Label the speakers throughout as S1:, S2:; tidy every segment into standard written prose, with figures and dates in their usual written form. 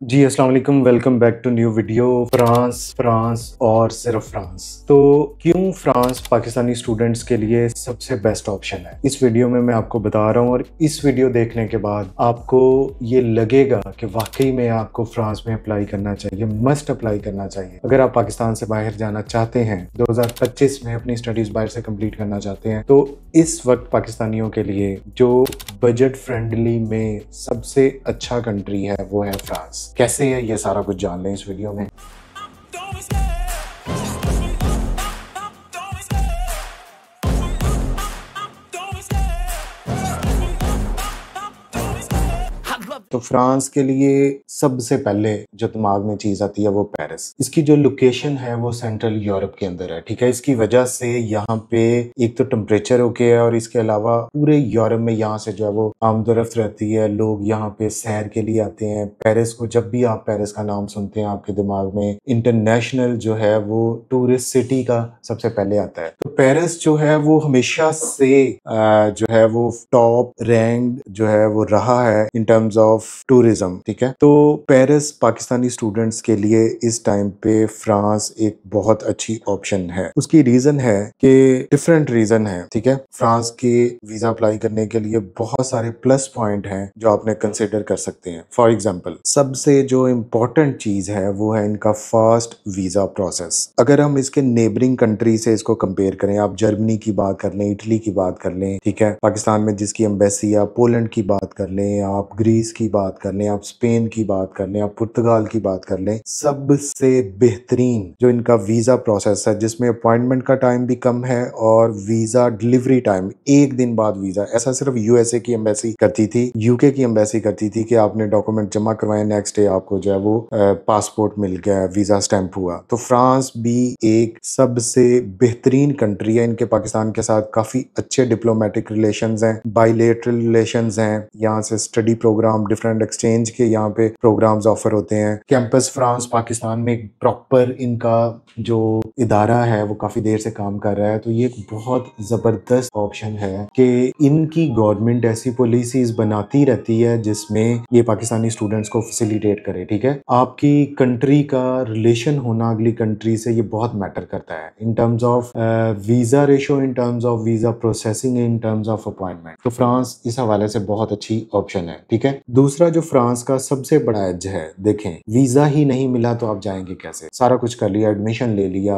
S1: जी, अस्सलाम वालेकुम, welcome back to new video. France, France और सिर्फ फ्रांस। तो क्यों फ्रांस पाकिस्तानी स्टूडेंट्स के लिए सबसे बेस्ट ऑप्शन है, इस वीडियो में मैं आपको बता रहा हूँ। और इस वीडियो देखने के बाद आपको ये लगेगा कि वाकई में आपको फ्रांस में अप्लाई करना चाहिए, मस्ट अप्लाई करना चाहिए। अगर आप पाकिस्तान से बाहर जाना चाहते हैं, 2025 में अपनी स्टडीज बाहर से कंप्लीट करना चाहते हैं, तो इस वक्त पाकिस्तानियों के लिए जो बजट फ्रेंडली में सबसे अच्छा कंट्री है वो है फ्रांस। कैसे है ये सारा कुछ जान लें इस वीडियो में। तो फ्रांस के लिए सबसे पहले जो दिमाग में चीज आती है वो पेरिस। इसकी जो लोकेशन है वो सेंट्रल यूरोप के अंदर है, ठीक है। इसकी वजह से यहाँ पे एक तो टेम्परेचर ओके है, और इसके अलावा पूरे यूरोप में यहाँ से जो है वो आमदोरफ्त रहती है, लोग यहाँ पे सैर के लिए आते हैं। पेरिस को जब भी आप पेरिस का नाम सुनते हैं, आपके दिमाग में इंटरनेशनल जो है वो टूरिस्ट सिटी का सबसे पहले आता है। तो पेरिस जो है वो हमेशा से जो है वो टॉप रैंक जो है वो रहा है इन टर्म्स ऑफ टूरिज्म, ठीक है। तो पेरिस पाकिस्तानी स्टूडेंट्स के लिए इस टाइम पे फ्रांस एक बहुत अच्छी ऑप्शन है। उसकी रीजन है कि डिफरेंट रीजन है, ठीक है। फ्रांस के वीजा अप्लाई करने के लिए बहुत सारे प्लस पॉइंट हैं जो आपने कंसिडर कर सकते हैं। फॉर एग्जांपल, सबसे जो इम्पोर्टेंट चीज है वो है इनका फास्ट वीजा प्रोसेस। अगर हम इसके नेबरिंग कंट्री से इसको कंपेयर करें, आप जर्मनी की बात कर लें, इटली की बात कर लें, ठीक है, पाकिस्तान में जिसकी एम्बेसी है, पोलैंड की बात कर लें, आप ग्रीस की बात कर लें, आप स्पेन की बात कर लें, आप पुर्तगाल की बात कर लें, सबसे बेहतरीन जो इनका वीजा प्रोसेस है, जिसमें अपॉइंटमेंट का टाइम भी कम है और वीजा डिलीवरी टाइम 1 दिन बाद वीजा। ऐसा सिर्फ यूएसए की एम्बेसी करती थी, यूके की एम्बेसी करती थी कि आपने डॉक्यूमेंट जमा करवाए, नेक्स्ट डे आपको जो है वो पासपोर्ट मिल गया, वीजा स्टैंप हुआ। तो फ्रांस भी एक सबसे बेहतरीन कंट्री है। इनके पाकिस्तान के साथ काफी अच्छे डिप्लोमेटिक रिलेशंस हैं, बाइलेटरल रिलेशंस हैं। यहाँ से स्टडी प्रोग्राम, डिफरेंट एक्सचेंज के यहाँ पे प्रोग्राम्स ऑफर होते हैं। कैंपस फ्रांस पाकिस्तान में एक प्रॉपर इनका जो इदारा है वो काफी देर से काम कर रहा है। तो ये एक बहुत जबरदस्त ऑप्शन है कि इनकी गवर्नमेंट ऐसी पॉलिसीज बनाती रहती है जिसमें ये पाकिस्तानी स्टूडेंट्स को फैसिलिटेट करे, ठीक है। आपकी कंट्री का रिलेशन होना अगली कंट्री से ये बहुत मैटर करता है in terms of visa ratio, in terms of visa processing, in terms of appointment. तो फ्रांस इस हवाले से बहुत अच्छी ऑप्शन है, ठीक है। दूसरा जो फ्रांस का सबसे बड़ा एज है, देखें, वीजा ही नहीं मिला तो आप जाएंगे कैसे। सारा कुछ कर लिया, एडमिशन ले लिया,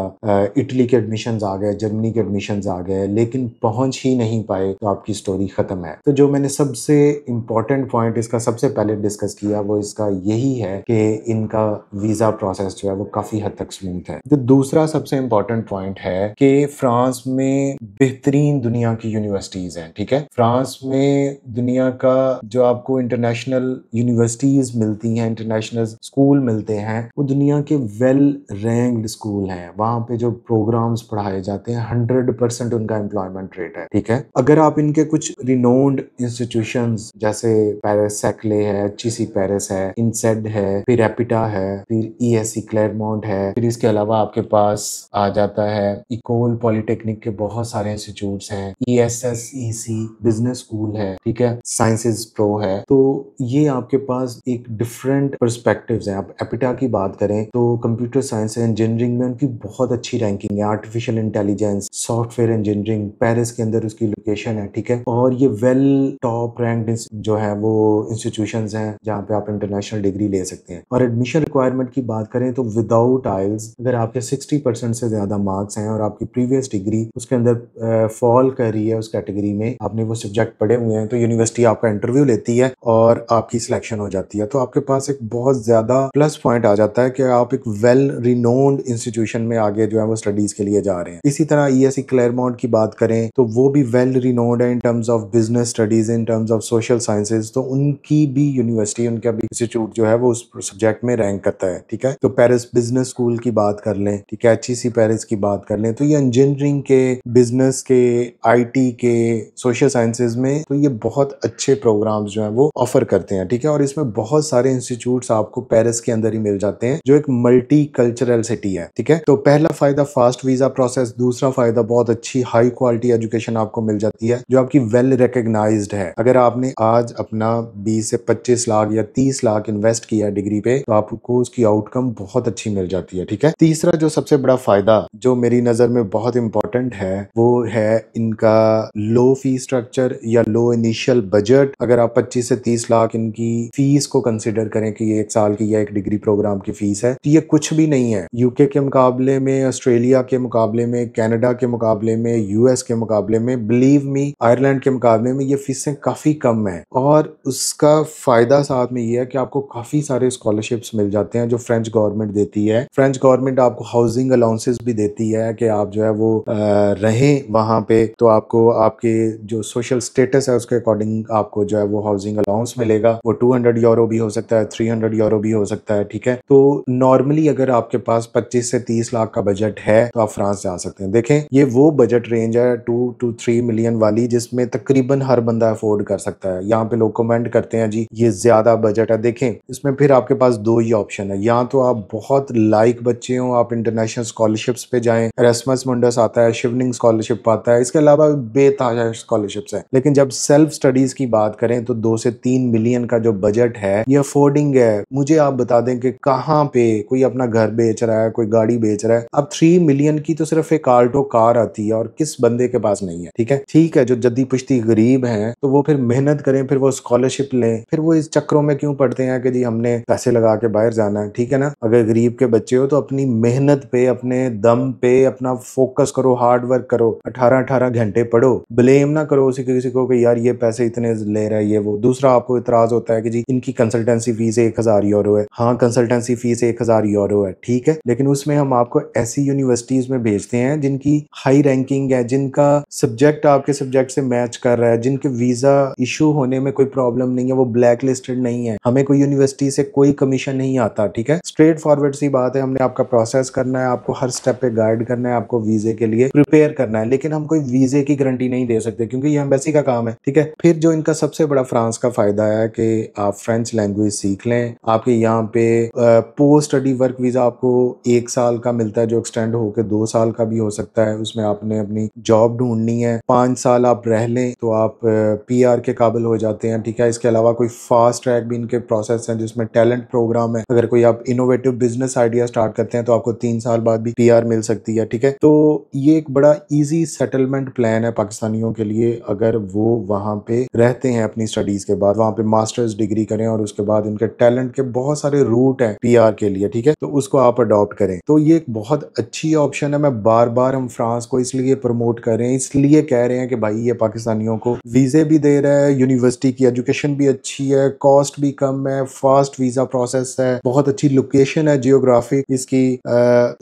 S1: इटली के एडमिशन आ गए, जर्मनी के एडमिशन आ गए, लेकिन पहुंच ही नहीं पाए तो आपकी स्टोरी खत्म है। तो जो मैंने सबसे इंपॉर्टेंट पॉइंट इसका सबसे पहले डिस्कस किया वो इसका यही है कि इनका वीजा प्रोसेस जो है वो काफी हद तक स्मूथ है। तो दूसरा सबसे इंपॉर्टेंट पॉइंट है कि फ्रांस में बेहतरीन दुनिया की यूनिवर्सिटीज हैं, ठीक है। फ्रांस में दुनिया का जो आपको इंटरनेशनल यूनिवर्सिटीज मिलती हैं, इंटरनेशनल स्कूल मिलते हैं, वो दुनिया के वेल रैंक्ड स्कूल हैं। वहां पे जो प्रोग्राम्स पढ़ाए जाते हैं 100% उनका एम्प्लॉयमेंट रेट है, ठीक है। अगर आप इनके कुछ रिनोन्ड इंस्टीट्यूशंस जैसे पेरिस सैक्ले है, एचईसी पेरिस है, इनसेड है, फिर एपिटा है, फिर ईएससी क्लेरमोंट है, फिर इसके अलावा आपके पास आ जाता है इकोल पॉलिटेक्निक के बहुत सारे इंस्टीट्यूट्स हैं, ईएसएसईसी बिजनेस स्कूल है, ठीक है, साइंसेज प्रो है। तो ये आपके पास एक डिफरेंट पर्सपेक्टिव्स हैं। आप एपिटा की बात करें तो कंप्यूटर साइंस एंड इंजीनियरिंग में उनकी बहुत अच्छी रैंकिंग है, artificial intelligence, software engineering, Paris के अंदर उसकी लोकेशन है, ठीक है। और ये वेल टॉप रैंक्ड जो है वो इंस्टीट्यूशंस हैं जहाँ पे आप इंटरनेशनल डिग्री ले सकते हैं। और एडमिशन रिक्वायरमेंट की बात करें तो विदाउट आइल्स अगर आपके 60% से ज्यादा मार्क्स हैं और आपकी प्रीवियस डिग्री उसके अंदर फॉल कर रही है, उस कैटेगरी में आपने वो सब्जेक्ट पढ़े हुए हैं, तो यूनिवर्सिटी आपका इंटरव्यू लेती है और आपकी सिलेक्शन हो जाती है। तो आपके पास एक बहुत ज्यादा प्लस पॉइंट आ जाता है कि आप एक वेल रिनोन्ड इंस्टीट्यूशन में आगे जो है वो स्टडीज के लिए जा रहे हैं। इसी तरह ईएससी क्लेरमोंट की बात करें तो वो भी वेल रिनोन्ड है in terms of business studies, in terms of social sciences. तो उनकी भी यूनिवर्सिटी, उनका भी इंस्टीट्यूट जो है वो उस सब्जेक्ट में रैंक करता है, ठीक है। तो पेरिस बिजनेस स्कूल की बात कर लें, ठीक है, एचईसी पेरिस की बात कर लें, तो ये इंजीनियरिंग इंजीनियरिंग के, बिजनेस के, आईटी के, सोशल साइंसेज में, तो ये बहुत अच्छे प्रोग्राम्स जो हैं वो ऑफर करते हैं, ठीक है। और इसमें बहुत सारे इंस्टीट्यूट्स आपको पेरिस के अंदर ही मिल जाते हैं, जो एक मल्टी कल्चरल सिटी है, ठीक है। तो पहला फायदा फास्ट वीजा प्रोसेस, दूसरा फायदा बहुत अच्छी हाई क्वालिटी एजुकेशन आपको मिल जाती है जो आपकी वेल रिकग्नाइज्ड है। अगर आपने आज अपना 20 से 25 लाख या 30 लाख इन्वेस्ट किया डिग्री पे, तो आपको उसकी आउटकम बहुत अच्छी मिल जाती है, ठीक है। तीसरा जो सबसे बड़ा फायदा जो मेरी नजर में बहुत इंपॉर्टेंट है, वो है इनका लो फी स्ट्रक्चर या लो इनिशियल बजट। अगर आप 25 से 30 लाख इनकी फीस को कंसिडर करें कि ये एक साल की या एक डिग्री प्रोग्राम की फीस है, तो ये कुछ भी नहीं है। यूके के मुकाबले में, ऑस्ट्रेलिया के मुकाबले में, कनाडा के मुकाबले में, यूएस के मुकाबले में, बिलीव मी, आयरलैंड के मुकाबले में ये फीसें काफी कम है। और उसका फायदा साथ में ये है कि आपको काफी सारे स्कॉलरशिप्स मिल जाते हैं जो फ्रेंच गवर्नमेंट देती है। फ्रेंच गवर्नमेंट आपको हाउसिंग अलाउंसेस भी देती है कि आप जो है वो रहें वहां पे, तो आपको आपके जो सोशल स्टेटस है उसके अकॉर्डिंग आपको जो है वो हाउसिंग अलाउंस मिलेगा। वो 200 यूरो भी हो सकता है, 300 यूरो भी हो सकता है, ठीक है। तो नॉर्मली अगर आपके पास 25 से 30 लाख का बजट है तो आप फ्रांस जा सकते हैं। देखें, ये वो बजट रेंज है 2 to 3 मिलियन वाली जिसमें तकरीबन हर बंदा अफोर्ड कर सकता है। यहाँ पे लोग कमेंट करते हैं जी ये ज्यादा बजट है। देखें, इसमें फिर आपके पास दो ही ऑप्शन है, या तो आप बहुत लाइक बच्चे हो, आप इंटरनेशनल स्कॉलरशिप्स पे जाएं, एरास्मस मुंडस आता है, शिवनिंग स्कॉलरशिप आता है, इसके अलावा बेताजा स्कॉलरशिप्स है। लेकिन जब सेल्फ स्टडीज की बात करें तो 2 से 3 मिलियन का जो बजट है ये अफोर्डिंग है। मुझे आप बता दें कि कहाँ पे कोई अपना घर बेच रहा है, कोई गाड़ी बेच रहा है। अब 3 मिलियन की तो सिर्फ एक आल्टो कार आती है और किस बंदे के पास नहीं है, ठीक है। ठीक है, जो जद्दी पुश्ती गरीब हैं तो वो फिर मेहनत करें, फिर वो स्कॉलरशिप लें, फिर वो इस चक्रों में क्यों पड़ते हैं कि जी हमने पैसे लगा के बाहर जाना है, ठीक है ना। अगर गरीब के बच्चे हो तो अपनी मेहनत पे, अपने दम पे अपना फोकस करो, हार्ड वर्क करो, 18-18 घंटे पढ़ो। ब्लेम ना करो किसी को कि यार ये पैसे इतने ले रहा है ये वो। दूसरा आपको इतराज होता है कि जी इनकी कंसल्टेंसी फीस 1000 यूरो है। हाँ, कंसल्टेंसी फीस 1000 यूरो है, ठीक है, लेकिन उसमें हम आपको ऐसी यूनिवर्सिटीज में भेजते हैं जिनकी हाई रैंकिंग है, जिनका सब्जेक्ट आपके सब्जेक्ट से मैच कर रहा है, जिनके वीजा इशू होने में कोई प्रॉब्लम नहीं है, वो ब्लैक लिस्टेड नहीं है। हमें कोई यूनिवर्सिटी से कोई कमीशन नहीं आता, ठीक है। स्ट्रेट फॉरवर्ड सी बात है, हमने आपका प्रोसेस करना है, आपको हर स्टेप पे गाइड करना है, आपको वीजे के लिए प्रिपेयर करना है, लेकिन हम कोई वीजे की गारंटी नहीं दे सकते क्योंकि ये एम्बेसी का काम है, ठीक है। फिर जो इनका सबसे बड़ा फ्रांस का फायदा है कि आप फ्रेंच लैंग्वेज सीख लें। आपके यहाँ पे पोस्ट स्टडी वर्क वीजा आपको 1 साल का मिलता है जो एक्सटेंड होकर 2 साल का भी हो सकता है। उसमें आपने अपनी जॉब ढूंढनी है, 5 साल आप रह लें तो आप पीआर के काबिल हो जाते हैं, ठीक है। इसके अलावा कोई फास्ट ट्रैक भी इनके प्रोसेस है जिसमें टैलेंट प्रोग्राम है। अगर कोई आप इनोवेटिव बिजनेस आइडिया स्टार्ट करते हैं तो आपको 3 साल बाद भी पीआर मिल सकती है, ठीक है। तो ये एक बड़ा इजी सेटलमेंट प्लान है पाकिस्तानियों के लिए अगर वो वहां पे रहते हैं अपनी स्टडीज के बाद, वहां पे मास्टर्स डिग्री करें और उसके बाद इनके टैलेंट के बहुत सारे रूट हैं पीआर के लिए, ठीक है। तो उसको आप अडॉप्ट करें, तो ये एक बहुत अच्छी ऑप्शन है। मैं बार बार हम फ्रांस को इसलिए प्रमोट कर रहे हैं, इसलिए कह रहे हैं कि भाई ये पाकिस्तानियों को वीजे भी दे रहा है, यूनिवर्सिटी की एजुकेशन भी अच्छी है, कॉस्ट भी कम है, फास्ट वीजा प्रोसेस है, बहुत अच्छी लोकेशन है, जियोग्राफी इसकी,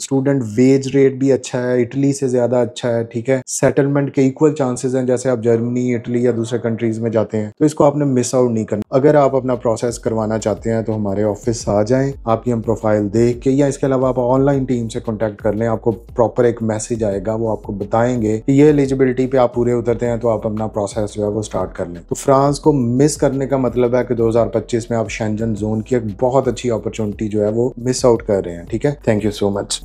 S1: स्टूडेंट वेज रेट भी अच्छा है, इटली से ज्यादा अच्छा है, ठीक है। सेटलमेंट के इक्वल चांसेस हैं जैसे आप जर्मनी, इटली या दूसरे कंट्रीज में जाते हैं, तो इसको आपने मिस आउट नहीं करना। अगर आप अपना प्रोसेस करवाना चाहते हैं तो हमारे ऑफिस आ जाएं, आपकी हम प्रोफाइल देख के, या इसके अलावा आप ऑनलाइन टीम से कॉन्टैक्ट कर लें, आपको प्रॉपर एक मैसेज आएगा, वो आपको बताएंगे कि ये एलिजिबिलिटी पे आप पूरे उतरते हैं तो आप अपना प्रोसेस जो है वो स्टार्ट कर लें। तो फ्रांस को मिस करने का मतलब है कि 2025 में आप शेंजन जोन की एक बहुत अच्छी अपॉर्चुनिटी जो है वो मिस आउट कर रहे हैं, ठीक है। Thank you so much.